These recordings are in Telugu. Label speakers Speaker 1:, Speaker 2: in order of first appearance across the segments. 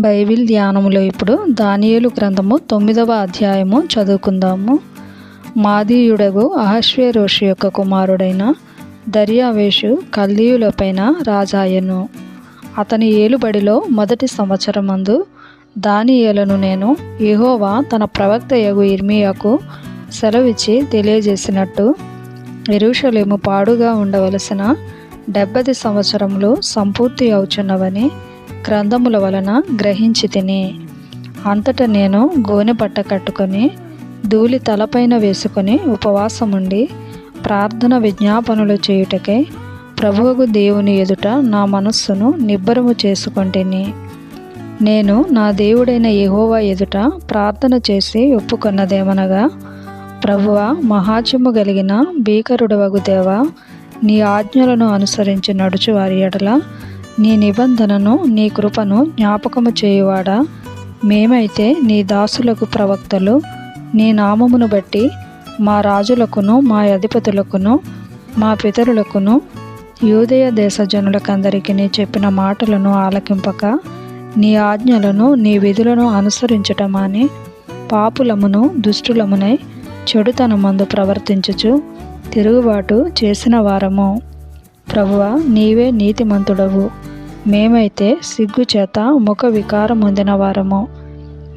Speaker 1: బైబిల్ ధ్యానములో ఇప్పుడు దానియేలు గ్రంథము 9వ అధ్యాయము చదువుకుందాము. మాదీయుడగు అహష్వేరోషు యొక్క కుమారుడైన దర్యావేషు కల్దీయులపైన రాజాయను. అతని ఏలుబడిలో మొదటి సంవత్సరమందు దానియేలును నేను యెహోవా తన ప్రవక్తయగు ఇర్మీయాకు సెలవిచ్చి తెలియజేసినట్టు యెరూషలేము పాడుగా ఉండవలసిన 70 సంవత్సరములు సంపూర్తి అవుచున్నవని గ్రంథముల వలన గ్రహించి తిని. అంతటా నేను గోనె పట్ట కట్టుకొని ధూళి తలపైన వేసుకొని ఉపవాసముండి ప్రార్థన విజ్ఞాపనలు చేయుటకై ప్రభువుకు దేవుని ఎదుట నా మనస్సును నిబ్బరము చేసుకొంటిని. నేను నా దేవుడైన యెహోవా ఎదుట ప్రార్థన చేసి ఒప్పుకొన్నదేమనగా, ప్రభువా, మహాత్యము కలిగిన భీకరుడవగు దేవా, నీ ఆజ్ఞలను అనుసరించి నడుచు వారి ఎడల నీ నిబంధనను నీ కృపను జ్ఞాపకము చేయువాడా, మేమైతే నీ దాసులకు ప్రవక్తలు నీ నామమును బట్టి మా రాజులకును మా అధిపతులకును మా పితరులకును యూదయ దేశ జనులకందరికీ నీ చెప్పిన మాటలను ఆలకింపక నీ ఆజ్ఞలను నీ విధులను అనుసరించటమాని పాపులమును దుష్టులమునై చెడుతనమందు ప్రవర్తించుచు తిరుగుబాటు చేసిన వారము. ప్రభువా, నీవే నీతిమంతుడవు, మేమైతే సిగ్గుచేత ముఖ వికారం పొందిన వారము.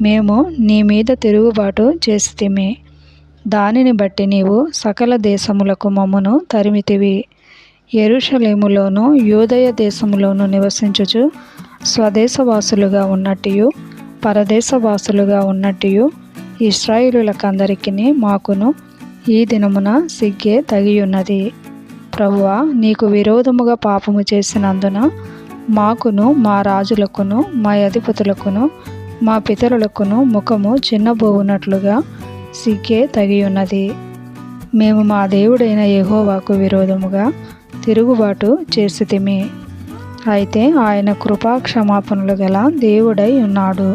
Speaker 1: మేము నీ మీద తిరుగుబాటు చేసితిమి, దానిని బట్టి నీవు సకల దేశములకు మమ్మును తరిమితివి. యెరూషలేములోను యూదయ దేశములోను నివసించుచు స్వదేశవాసులుగా ఉన్నట్టు పరదేశవాసులుగా ఉన్నట్టు ఇశ్రాయేలులకందరికీ మాకును ఈ దినమున సిగ్గే తగియున్నది. ప్రభువా, నీకు విరోధముగా పాపము చేసినందున మాకును మా రాజులకును మా అధిపతులకును మా పితరులకును ముఖము చిన్నబోవునట్లుగా సిగ్గే తగియున్నది. మేము మా దేవుడైన యెహోవాకు విరోధముగా తిరుగుబాటు చేసితిమి. అయితే ఆయన కృపా క్షమాపణలు గల దేవుడై ఉన్నాడు.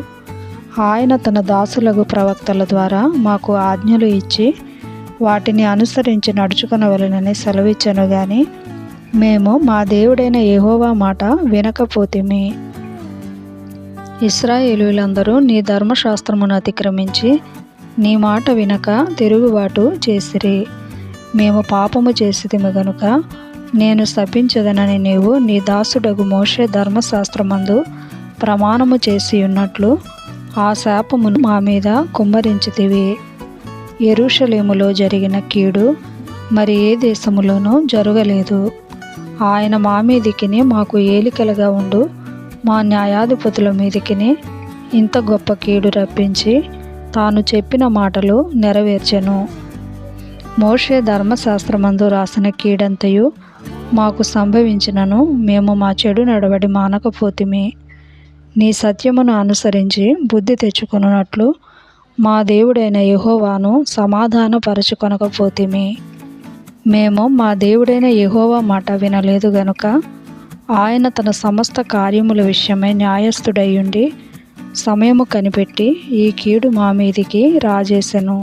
Speaker 1: ఆయన తన దాసులకు ప్రవక్తల ద్వారా మాకు ఆజ్ఞలు ఇచ్చి వాటిని అనుసరించి నడుచుకొనవలెనని సెలవిచ్చెను గాని మేము మా దేవుడైన యెహోవా మాట వినకపోతిమి. ఇశ్రాయేలీయులందరూ నీ ధర్మశాస్త్రమును అతిక్రమించి నీ మాట వినక తిరుగుబాటు చేసిరి. మేము పాపము చేసితిమి గనుక నేను శపించదనని నీవు నీ దాసుడగు మోషే ధర్మశాస్త్రమందు ప్రమాణము చేసి ఉన్నట్లు ఆ శాపమును మా మీద కుమ్మరించితివి. యెరూషలేములో జరిగిన కీడు మరి ఏ దేశములోనూ జరగలేదు. ఆయన మా మీదికిని మాకు ఏలికలుగా ఉండు మా న్యాయాధిపతుల మీదికిని ఇంత గొప్ప కీడు రప్పించి తాను చెప్పిన మాటలు నెరవేర్చెను. మోషే ధర్మశాస్త్రమందు రాసిన కీడంతయు మాకు సంభవించినను మేము మా చెడు నడవడి మానకపోతిమి. నీ సత్యమును అనుసరించి బుద్ధి తెచ్చుకొనున్నట్లు మా దేవుడైన యెహోవాను సమాధానపరచుకొనకపోతిమి. మేము మా దేవుడైన యెహోవా మాట వినలేదు గనుక ఆయన తన సమస్త కార్యముల విషయమై న్యాయస్థుడయ్యుండి సమయము కనిపెట్టి ఈ కీడు మా మీదికి రాజేసెను.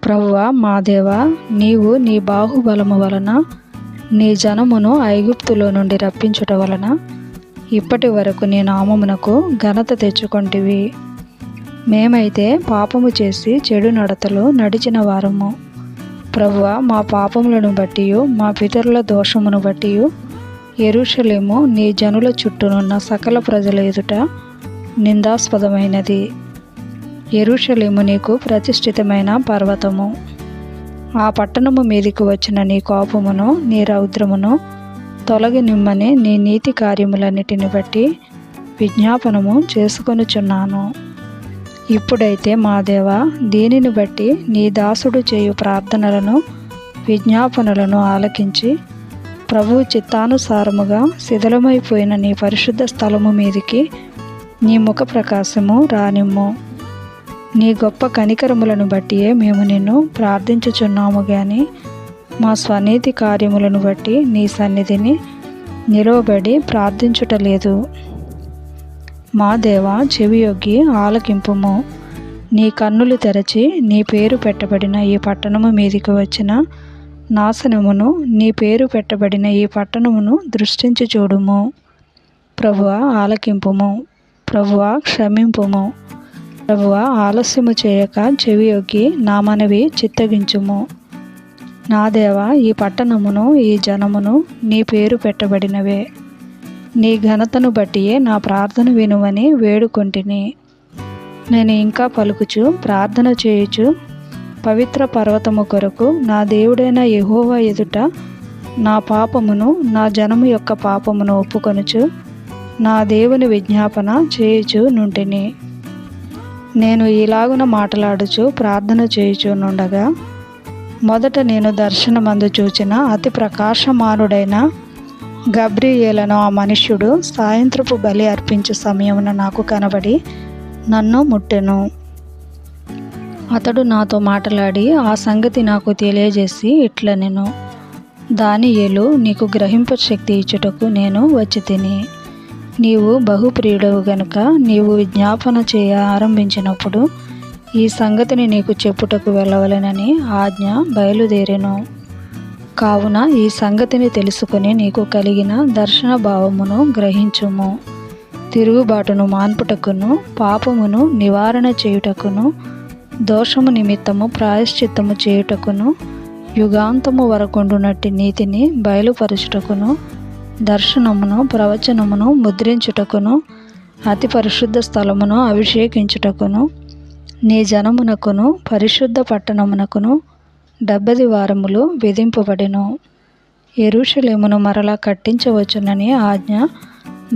Speaker 1: ప్రభువా, మా దేవా, నీవు నీ బాహుబలము వలన నీ జనమును ఐగుప్తులో నుండి రప్పించుట వలన ఇప్పటి వరకు నీ నామమునకు ఘనత తెచ్చుకొంటివి. మేమైతే పాపము చేసి చెడు నడతలు నడిచిన వారము. ప్రభువా, మా పాపములను బట్టి మా పితరుల దోషమును బట్టి యెరూషలేము నీ జనుల చుట్టూనున్న సకల ప్రజల ఎదుట నిందాస్పదమైనది. యెరూషలేము నీకు ప్రతిష్ఠితమైన పర్వతము. ఆ పట్టణము మీదికి వచ్చిన నీ కోపమును నీ రౌద్రమును తొలగి నిమ్మని నీ నీతి కార్యములన్నిటిని బట్టి విజ్ఞాపనము చేసుకొనుచున్నాను. ఇప్పుడైతే మా దేవా, దీనిని బట్టి నీ దాసుడు చేయు ప్రార్థనలను విజ్ఞాపనలను ఆలకించి ప్రభువు చిత్తానుసారముగా శిథిలమైపోయిన నీ పరిశుద్ధ స్థలము మీదికి నీ ముఖ ప్రకాశము రానిమ్ము. నీ గొప్ప కనికరములను బట్టియే మేము నిన్ను ప్రార్థించుచున్నాము గాని మా స్వనీతి కార్యములను బట్టి నీ సన్నిధిని నిలవబడి ప్రార్థించుటలేదు. మా దేవా, చెవియొగ్గి ఆలకింపుము. నీ కన్నులు తెరచి నీ పేరు పెట్టబడిన ఈ పట్టణము మీదికి వచ్చిన నాశనమును నీ పేరు పెట్టబడిన ఈ పట్టణమును దృష్టించి చూడుము. ప్రభువా, ఆలకింపుము. ప్రభువా క్షమింపుము. ప్రభువా ఆలస్యము చేయక చెవియొగ్గి నా మనవి చిత్తగించుము. నా దేవా, ఈ పట్టణమును ఈ జనమును నీ పేరు పెట్టబడినవే. నీ ఘనతను బట్టియే నా ప్రార్థన వినుమని వేడుకొంటిని. నేను ఇంకా పలుకుచు ప్రార్థన చేయుచు పవిత్ర పర్వతము కొరకు నా దేవుడైన యెహోవా ఎదుట నా పాపమును నా జనము యొక్క పాపమును ఒప్పుకొనుచు నా దేవుని విజ్ఞాపన చేయుచు నుంటిని. నేను ఇలాగున మాట్లాడుచు ప్రార్థన చేయుచు నుండగా మొదట నేను దర్శనమందు చూచిన అతి ప్రకాశమానుడైన గబ్రియేలను ఆ మనుష్యుడు సాయంత్రపు బలి అర్పించు సమయమున నాకు కనబడి నన్ను ముట్టెను. అతడు నాతో మాట్లాడి ఆ సంగతి నాకు తెలియజేసి ఇట్లనెను, దానియేలు, నీకు గ్రహింప శక్తి ఇచ్చుటకు నేను వచ్చి తిని. నీవు బహుప్రియుడవు గనుక నీవు విజ్ఞాపన చేయ ఆరంభించినప్పుడు ఈ సంగతిని నీకు చెప్పుటకు వెళ్ళవలెనని ఆజ్ఞ బయలుదేరెను. కావున ఈ సంగతిని తెలుసుకుని నీకు కలిగిన దర్శన భావమును గ్రహించుము. తిరుగుబాటును మాన్పుటకును పాపమును నివారణ చేయుటకును దోషము నిమిత్తము ప్రాయశ్చిత్తము చేయుటకును యుగాంతము వరకుండునట్టి నీతిని బయలుపరచుటకును దర్శనమును ప్రవచనమును ముద్రించుటకును అతి పరిశుద్ధ స్థలమును అభిషేకించుటకును నీ జనమునకును పరిశుద్ధ పట్టణమునకును 70 వారములు విధింపబడెను. యెరూషలేమును మరలా కట్టించవచ్చునని ఆజ్ఞ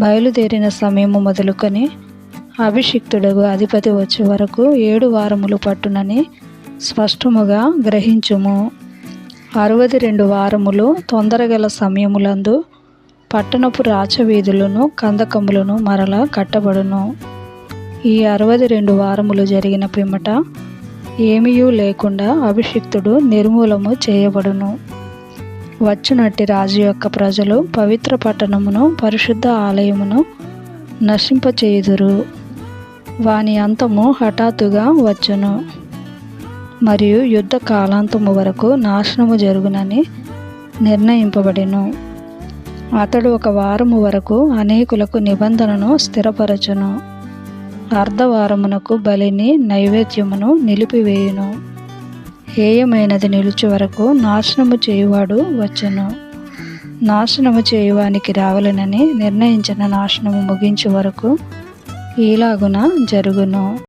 Speaker 1: బయలుదేరిన సమయము మొదలుకొని అభిషిక్తుడగు అధిపతి వచ్చే వరకు 7 వారములు పట్టునని స్పష్టముగా గ్రహించుము. 62 వారములు తొందరగల సమయములందు పట్టణపు రాచవీధులను కందకములను మరలా కట్టబడును. ఈ 62 వారములు జరిగిన పిమ్మట ఏమీయూ లేకుండా అభిషిక్తుడు నిర్మూలము చేయబడును. వచ్చునట్టి రాజు యొక్క ప్రజలు పవిత్ర పట్టణమును పరిశుద్ధ ఆలయమును నశింపచేయుదురు. వాని అంతము హఠాత్తుగా వచ్చును మరియు యుద్ధ కాలాంతము వరకు నాశనము జరుగునని నిర్ణయింపబడెను. అతడు 1 వారము వరకు అనేకులకు నిబంధనను స్థిరపరచును. అర్ధవారమునకు బలిని నైవేద్యమును నిలిపివేయును. హేయమైనది నిలుచు వరకు నాశనము చేయువాడు వచ్చును. నాశనము చేయువానికి రావలెనని నిర్ణయించిన నాశనము ముగించు వరకు ఈలాగున జరుగును.